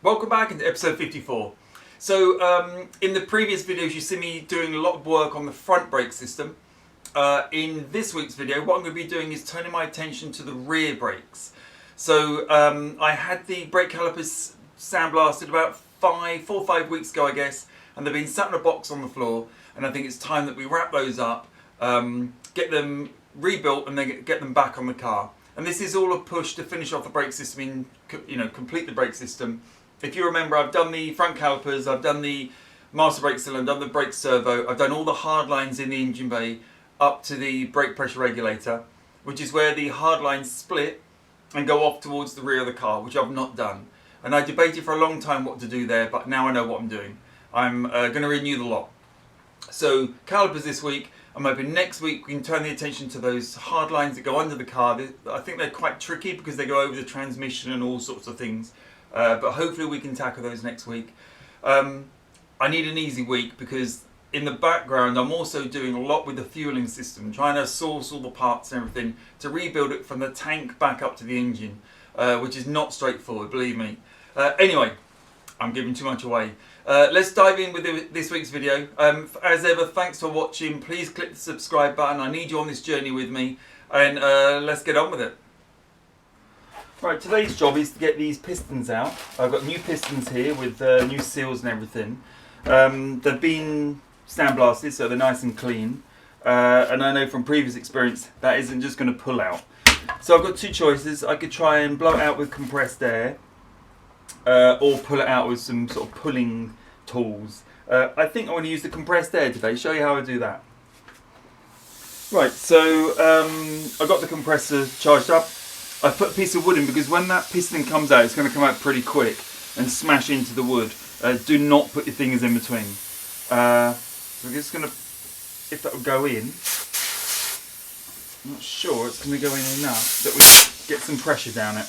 Welcome back into episode 54. So in the previous videos you see me doing a lot of work on the front brake system. In this week's video what I'm going to be doing is turning my attention to the rear brakes. So I had the brake calipers sandblasted about 4 or 5 weeks ago I guess, and they've been sat in a box on the floor, and I think it's time that we wrap those up, get them rebuilt and then get them back on the car. And this is all a push to finish off the brake system, complete the brake system. If you remember, I've done the front calipers, I've done the master brake cylinder, I've done the brake servo, I've done all the hard lines in the engine bay up to the brake pressure regulator, which is where the hard lines split and go off towards the rear of the car, which I've not done. And I debated for a long time what to do there, but now I know what I'm doing. I'm going to renew the lot. So calipers this week. I'm hoping next week we can turn the attention to those hard lines that go under the car. I think they're quite tricky because they go over the transmission and all sorts of things. But hopefully we can tackle those next week. I need an easy week because in the background I'm also doing a lot with the fueling system, trying to source all the parts and everything to rebuild it from the tank back up to the engine, which is not straightforward, believe me. Anyway, I'm giving too much away. Let's dive in with this week's video. As ever, thanks for watching. Please click the subscribe button. I need you on this journey with me, and let's get on with it. Right, today's job is to get these pistons out. I've got new pistons here with new seals and everything. They've been sandblasted, so they're nice and clean. And I know from previous experience that isn't just going to pull out. So I've got two choices. I could try and blow it out with compressed air, or pull it out with some sort of pulling tools. I think I want to use the compressed air today. Show you how I do that. Right, so I got the compressor charged up. I put a piece of wood in because when that piston comes out, it's going to come out pretty quick and smash into the wood. Do not put your fingers in between. So we're just going to, if that will go in, I'm not sure it's going to go in enough that we get some pressure down it.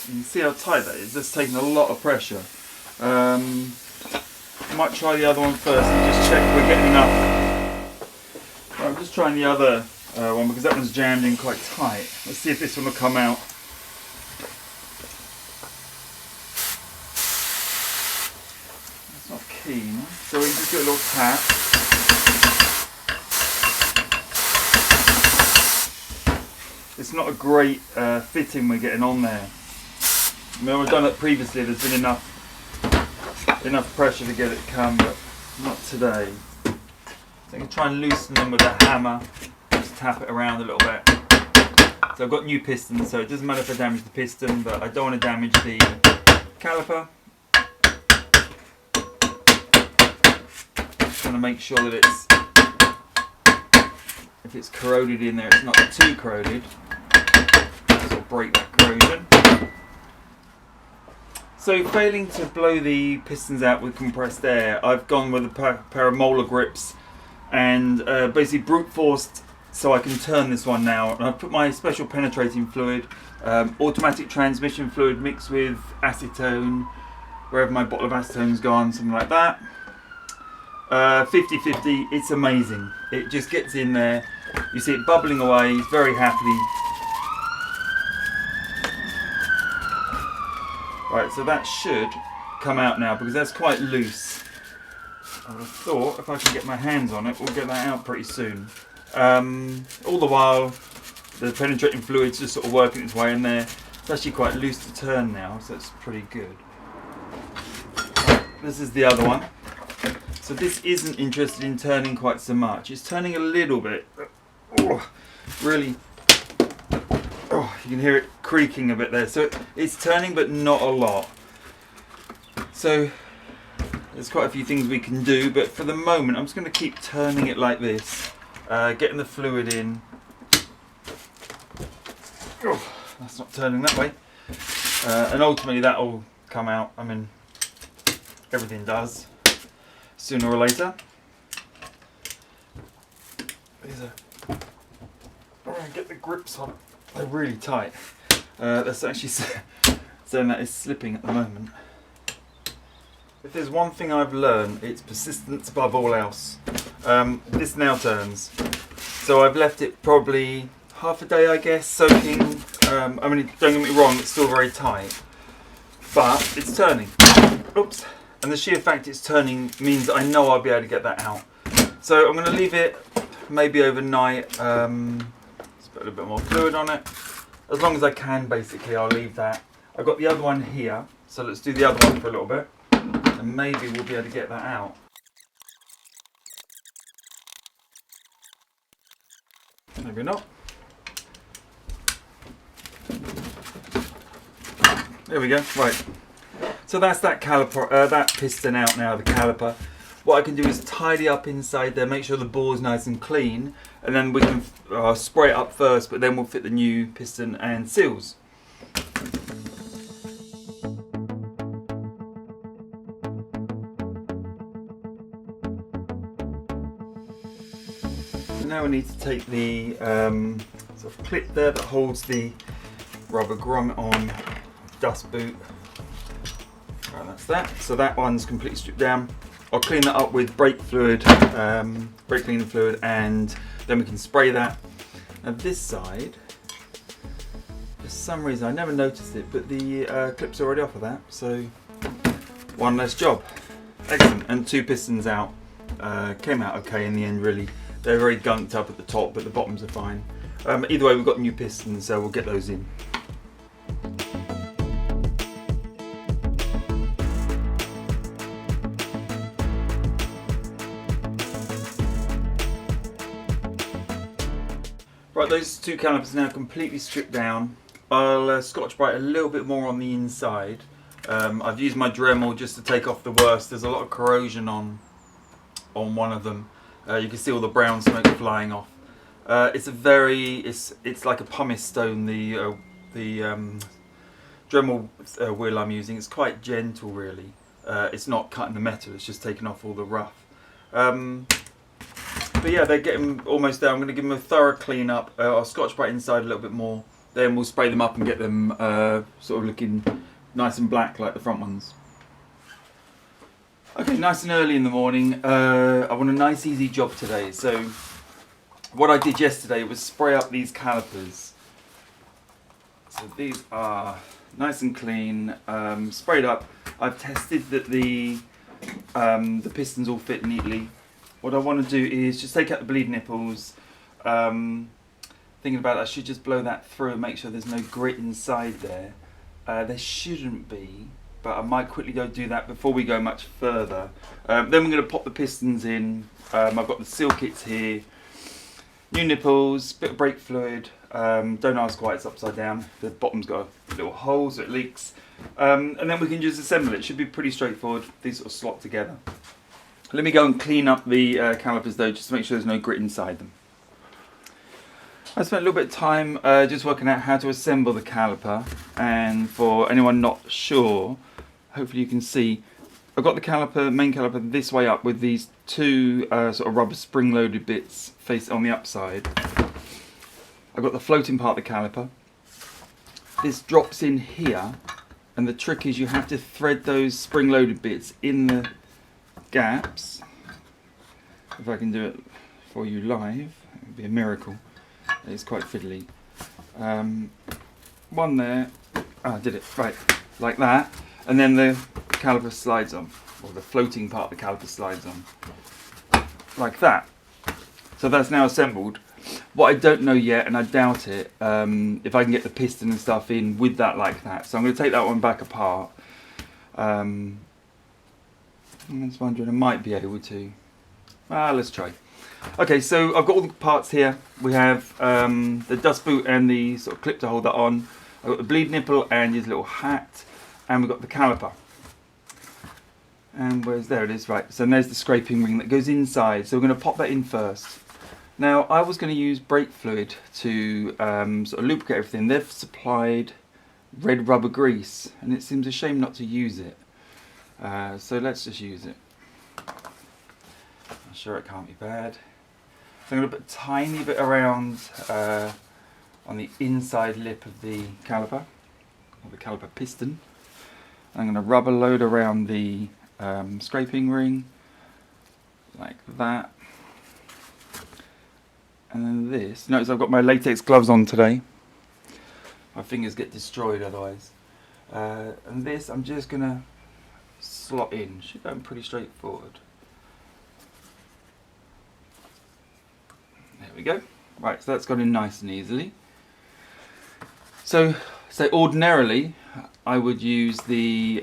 You can see how tight that is. That's taking a lot of pressure. I might try the other one first and just check we're getting enough. Right, I'm just trying the other one because that one's jammed in quite tight. Let's see if this one will come out. That's not keen, so we can just do a little tap. It's not a great fitting we're getting on there. I mean, I've done it previously, there's been enough pressure to get it come, but not today. So I can try and loosen them with a hammer, just tap it around a little bit. So I've got new pistons, so it doesn't matter if I damage the piston, but I don't want to damage the caliper. Just want to make sure that if it's corroded in there, it's not too corroded. So break that corrosion. So failing to blow the pistons out with compressed air, I've gone with a pair of molar grips and basically brute forced so I can turn this one now. And I've put my special penetrating fluid, automatic transmission fluid mixed with acetone, wherever my bottle of acetone's gone, something like that. 50-50, it's amazing. It just gets in there, you see it bubbling away very happily. Right, so that should come out now because that's quite loose. I would have thought if I can get my hands on it, we'll get that out pretty soon. All the while, the penetrating fluid's just sort of working its way in there. It's actually quite loose to turn now, so it's pretty good. Right, this is the other one. So this isn't interested in turning quite so much. It's turning a little bit. Oh, really. Oh, you can hear it creaking a bit there. So it's turning, but not a lot. So there's quite a few things we can do, but for the moment, I'm just going to keep turning it like this, getting the fluid in. Oh, that's not turning that way. And ultimately, that will come out. I mean, everything does sooner or later. Get the grips on. They're really tight. That's actually saying that is slipping at the moment. If there's one thing I've learned, it's persistence above all else. This now turns. So I've left it probably half a day, I guess, soaking. I mean, don't get me wrong, it's still very tight, but it's turning. Oops. And the sheer fact it's turning means that I know I'll be able to get that out. So I'm going to leave it maybe overnight. Just put a little bit more fluid on it. As long as I can, basically, I'll leave that. I've got the other one here, so let's do the other one for a little bit, and maybe we'll be able to get that out. Maybe not. There we go. Right. So that's that caliper, that piston out now, the caliper. What I can do is tidy up inside there, make sure the bore's nice and clean, and then we can spray it up first, but then we'll fit the new piston and seals. Now we need to take the sort of clip there that holds the rubber grommet on, dust boot. Right, that's that. So that one's completely stripped down. I'll clean that up with brake fluid, brake cleaning fluid, and then we can spray that. Now this side, for some reason I never noticed it, but the clip's already off of that, so one less job. Excellent. And two pistons out. Came out okay in the end, really. They're very gunked up at the top, but the bottoms are fine. Either way, we've got new pistons, so we'll get those in. Right, those two calipers are now completely stripped down. I'll Scotch Brite a little bit more on the inside. I've used my Dremel just to take off the worst. There's a lot of corrosion on one of them. You can see all the brown smoke flying off. It's like a pumice stone. The Dremel wheel I'm using. It's quite gentle, really. It's not cutting the metal. It's just taking off all the rough. But yeah, they're getting almost there. I'm going to give them a thorough clean up. I'll Scotch Brite inside a little bit more. Then we'll spray them up and get them sort of looking nice and black like the front ones. Okay, nice and early in the morning. I want a nice easy job today. So what I did yesterday was spray up these calipers. So these are nice and clean, sprayed up. I've tested that the pistons all fit neatly. What I want to do is just take out the bleed nipples. Thinking about it, I should just blow that through and make sure there's no grit inside there. There shouldn't be, but I might quickly go do that before we go much further. Then we're going to pop the pistons in. I've got the seal kits here. New nipples, bit of brake fluid. Don't ask why it's upside down. The bottom's got a little hole so it leaks. And then we can just assemble it. It should be pretty straightforward. These sort of slot together. Let me go and clean up the calipers though, just to make sure there's no grit inside them. I spent a little bit of time just working out how to assemble the caliper, and for anyone not sure, hopefully you can see, I've got the caliper, main caliper this way up with these two sort of rubber spring loaded bits faced on the upside. I've got the floating part of the caliper. This drops in here, and the trick is you have to thread those spring loaded bits in the gaps. If I can do it for you live, it would be a miracle. It's quite fiddly. One there. I did it right, like that, and then the caliper slides on, or the floating part of the caliper slides on, like that. So that's now assembled. What I don't know yet, and I doubt it, if I can get the piston and stuff in with that like that. So I'm going to take that one back apart. I'm just wondering, I might be able to. Let's try. Okay, so I've got all the parts here. We have the dust boot and the sort of clip to hold that on. I've got the bleed nipple and his little hat, and we've got the caliper. And there it is, right. So there's the scraping ring that goes inside. So we're going to pop that in first. Now, I was going to use brake fluid to sort of lubricate everything. They've supplied red rubber grease, and it seems a shame not to use it. So let's just use it. I'm sure it can't be bad. So I'm going to put a tiny bit around on the inside lip of the caliper, or the caliper piston. I'm going to rub a load around the scraping ring, like that. And then this. Notice I've got my latex gloves on today. My fingers get destroyed otherwise. And this I'm just going to slot in. Should go pretty straightforward. There we go. Right, so that's gone in nice and easily. So ordinarily I would use the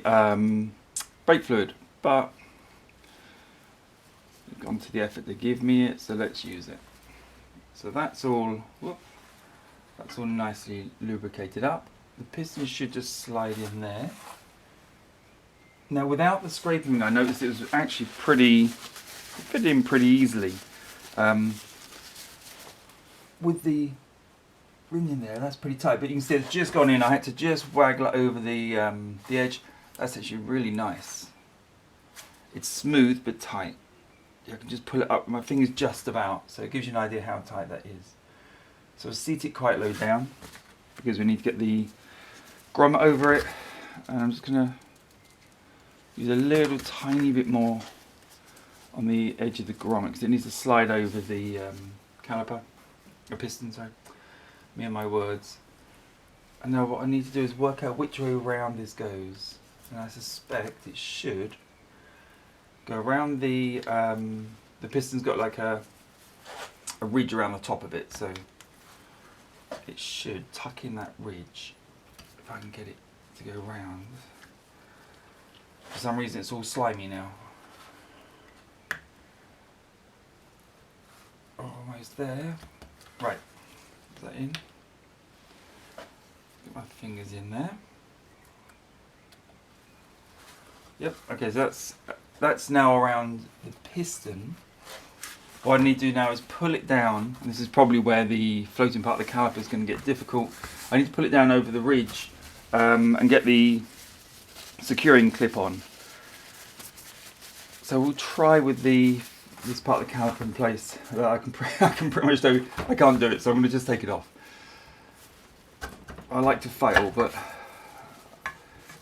brake fluid, but I've gone to the effort to give me it, so let's use it. So that's all nicely lubricated up. The piston should just slide in there. Now without the scraping, I noticed it was actually it fit in pretty easily. With the ring in there, that's pretty tight, but you can see it's just gone in. I had to just waggle it over the edge. That's actually really nice. It's smooth but tight. I can just pull it up with my fingers just about, so it gives you an idea how tight that is. So I'll seat it quite low down because we need to get the grommet over it, and I'm just going to use a little tiny bit more on the edge of the grommet because it needs to slide over the caliper, a piston, sorry. Me and my words. And now what I need to do is work out which way around this goes, and I suspect it should go around the piston's got like a ridge around the top of it, so it should tuck in that ridge if I can get it to go round. For some reason it's all slimy now. Almost there. Right, put that in. Get my fingers in there. Yep, okay, so that's now around the piston. What I need to do now is pull it down, and this is probably where the floating part of the caliper is going to get difficult. I need to pull it down over the ridge and get the securing clip on. So we'll try with this part of the caliper in place. I can pretty much do. I can't do it, so I'm going to just take it off. I like to fail, but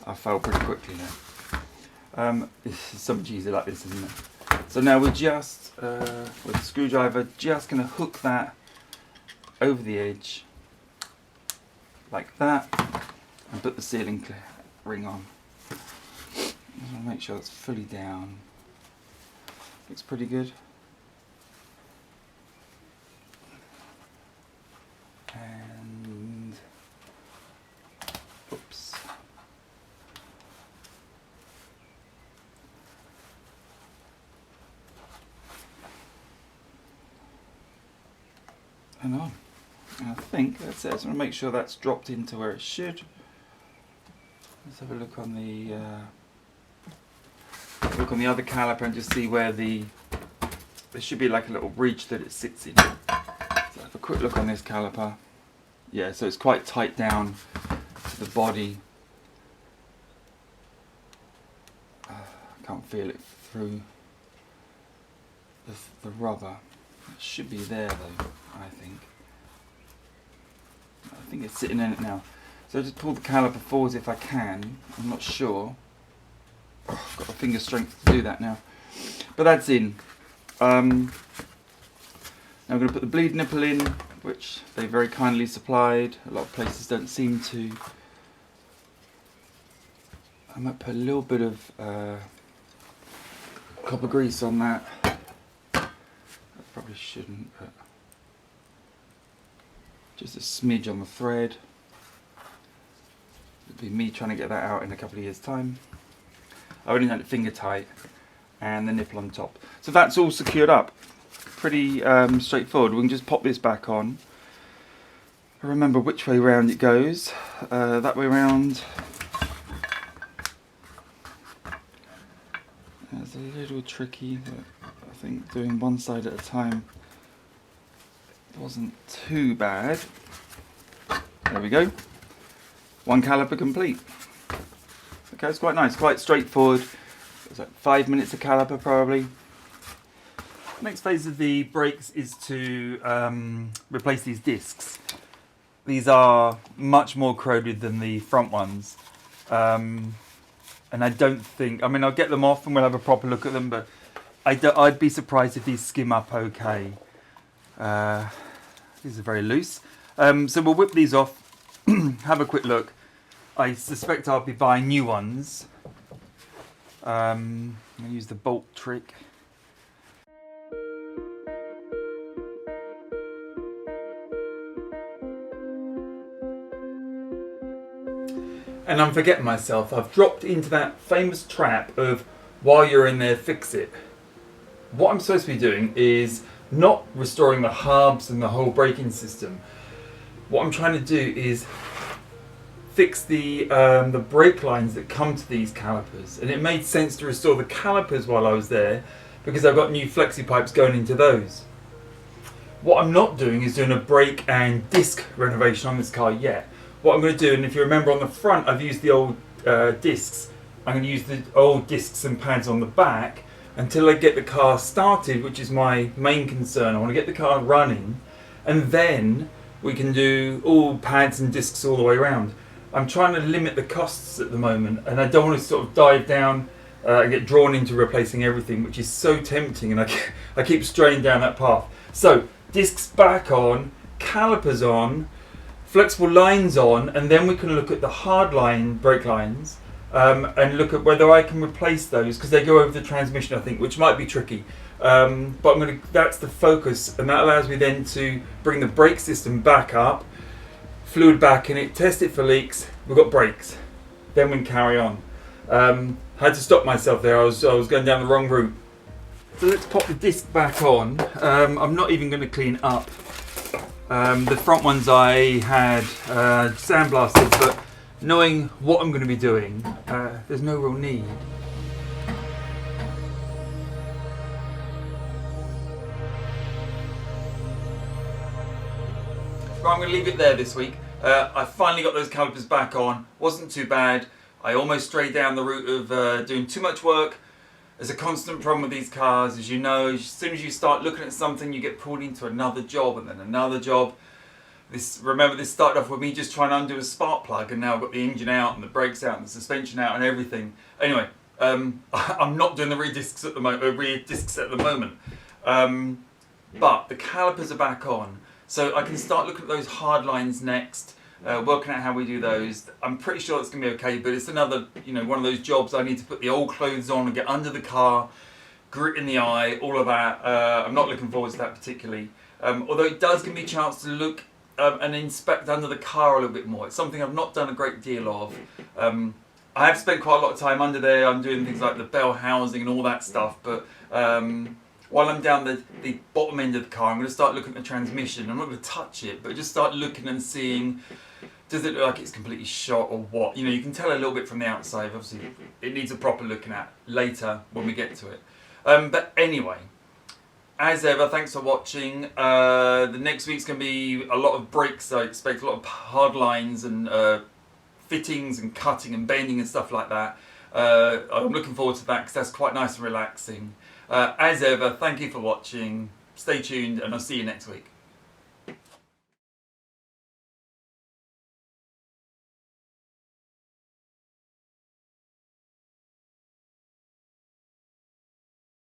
I fail pretty quickly now. It's so much easier like this, isn't it? So now we're just, with the screwdriver, just going to hook that over the edge, like that, and put the sealing ring on. I'll make sure it's fully down. Looks pretty good. And, oops. Hang on. I think that's it. I just want to make sure that's dropped into where it should. Let's have a look on the other caliper and just see where there should be like a little ridge that it sits in. So have a quick look on this caliper. Yeah, so it's quite tight down to the body. I can't feel it through the rubber. It should be there though, I think. I think it's sitting in it now. So I just pull the caliper forwards if I can. I'm not sure. Oh, I've got the finger strength to do that now. But that's in. Now I'm going to put the bleed nipple in, which they very kindly supplied. A lot of places don't seem to. I might put a little bit of copper grease on that. I probably shouldn't, but just a smidge on the thread. It'll be me trying to get that out in a couple of years' time. I only had it finger tight and the nipple on top. So that's all secured up. Pretty straightforward. We can just pop this back on. Remember which way round it goes. That way round. It's a little tricky, but I think doing one side at a time wasn't too bad. There we go. One caliper complete. Okay, it's quite nice, quite straightforward. It's like 5 minutes of caliper probably. Next phase of the brakes is to replace these discs. These are much more corroded than the front ones. And I don't think, I mean, I'll get them off and we'll have a proper look at them, but I'd be surprised if these skim up okay. These are very loose. So we'll whip these off, have a quick look. I suspect I'll be buying new ones. I'm going to use the bolt trick. And I'm forgetting myself. I've dropped into that famous trap of while you're in there, fix it. What I'm supposed to be doing is not restoring the hubs and the whole braking system. What I'm trying to do is fix the brake lines that come to these calipers. And it made sense to restore the calipers while I was there because I've got new flexi pipes going into those. What I'm not doing is doing a brake and disc renovation on this car yet. What I'm going to do, and if you remember on the front I've used the old discs, I'm going to use the old discs and pads on the back until I get the car started, which is my main concern. I want to get the car running and then we can do all pads and discs all the way around. I'm trying to limit the costs at the moment and I don't want to sort of dive down and get drawn into replacing everything, which is so tempting, and I keep straying down that path. So discs back on, calipers on, flexible lines on, and then we can look at the hard line brake lines and look at whether I can replace those because they go over the transmission, I think, which might be tricky. But that's the focus, and that allows me then to bring the brake system back up, fluid back in it, test it for leaks. We've got brakes. Then we can carry on. Had to stop myself there. I was going down the wrong route. So let's pop the disc back on. I'm not even going to clean up. The front ones I had sandblasted, but knowing what I'm going to be doing, there's no real need. Right, I'm going to leave it there this week. I finally got those calipers back on. Wasn't too bad. I almost strayed down the route of doing too much work. There's a constant problem with these cars, as you know. As soon as you start looking at something, you get pulled into another job and then another job. Remember, this started off with me just trying to undo a spark plug, and now I've got the engine out and the brakes out and the suspension out and everything. Anyway, I'm not doing the rear discs at the moment. But the calipers are back on, so I can start looking at those hard lines next. Working out how we do those. I'm pretty sure it's going to be okay, but it's another, one of those jobs I need to put the old clothes on and get under the car, grit in the eye, all of that. I'm not looking forward to that particularly. Although it does give me a chance to look and inspect under the car a little bit more. It's something I've not done a great deal of. I have spent quite a lot of time under there. I'm doing things like the bell housing and all that stuff, but while I'm down the bottom end of the car, I'm going to start looking at the transmission. I'm not going to touch it, but just start looking and seeing, does it look like it's completely shot or what? You can tell a little bit from the outside. Obviously, it needs a proper looking at later when we get to it. But anyway, as ever, thanks for watching. The next week's going to be a lot of brakes. I expect a lot of hard lines and fittings and cutting and bending and stuff like that. I'm looking forward to that because that's quite nice and relaxing. As ever, thank you for watching. Stay tuned and I'll see you next week.